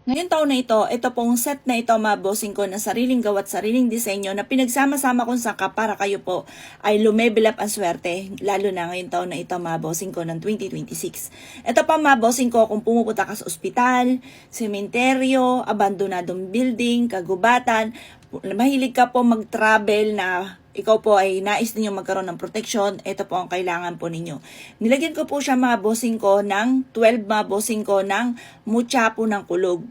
Ngayong taon na ito pong set na ito mga bossing ko na sariling gawa't sariling disenyo na pinagsama-sama kong sangka para kayo po ay lumevel up ang swerte, lalo na ngayong taon na ito mga bossing ko ng 2026. Ito pa mga bossing ko, kung pumupunta ka sa ospital, sementeryo, abandonadong building, kagubatan, mahilig ka po mag-travel na ikaw po ay nais ninyo magkaroon ng protection, ito po ang kailangan po ninyo. Nilagyan ko po siya mga bossing ko ng 12 mga bossing ko ng mutya po ng kulog.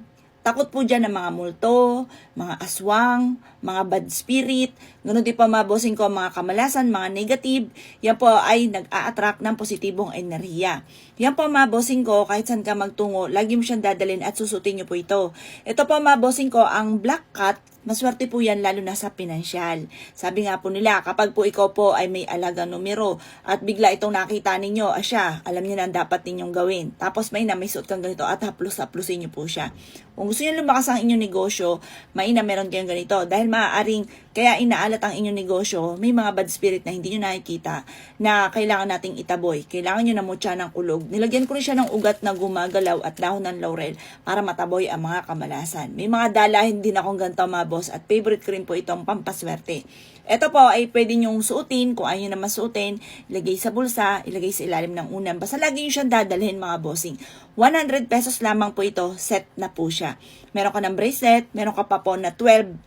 Takot po dyan ng mga multo, mga aswang, mga bad spirit, ganoon din pa mga bossing ko, mga kamalasan, mga negative, yan po ay nag-a-attract ng positibong enerhiya. Yan po mga bossing ko, kahit saan ka magtungo, lagi mo siyang dadalhin at susutin niyo po ito. Ito po mga bossing ko, ang black cat, maswerte po yan lalo na sa pinansyal. Sabi nga po nila, kapag po ikaw po ay may alaga numero at bigla itong nakita ninyo, siya, alam niyo na ang dapat ninyong gawin. Tapos may suot kang ganito at haplos-haplosin niyo po siya. Kung gusto niyo lumakas ang inyong negosyo, meron kayong ganito. Dahil maaaring kaya inaalat ang inyong negosyo, may mga bad spirit na hindi nyo nakikita na kailangan nating itaboy. Kailangan nyo na mutya ng kulog. Nilagyan ko rin siya ng ugat na gumagalaw at dahon ng laurel para mataboy ang mga kamalasan. May mga dalahin din akong ganito mga boss at favorite ko rin po itong pampaswerte. Ito po ay pwede nyong suotin, kung ayaw nyo naman suotin, ilagay sa bulsa, ilagay sa ilalim ng unan. Basta lagi nyo siyang dadalhin mga bossing. 100 pesos lamang po ito, set na po siya. Meron ka ng bracelet, meron ka pa po na 12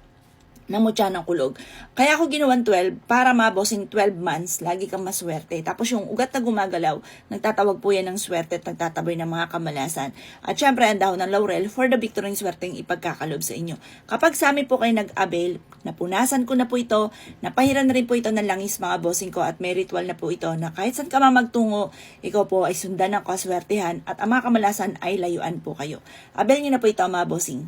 na mutya ng kulog. Kaya ako ginawan 12 para mabossing 12 months, lagi kang maswerte. Tapos yung ugat na gumagalaw, nagtatawag po yan ng swerte at nagtataboy ng mga kamalasan. At syempre, ang dahon ng laurel for the victory ng swerteng ipagkakalob sa inyo. Kapag sa amin po kayo nag-avail, napunasan ko na po ito, napahiran na rin po ito ng langis mga bossing ko at may ritual na po ito na kahit saan ka magtungo, ikaw po ay sundan ng kaswertehan at ang mga kamalasan ay layuan po kayo. Avail nyo na po ito mga bossing.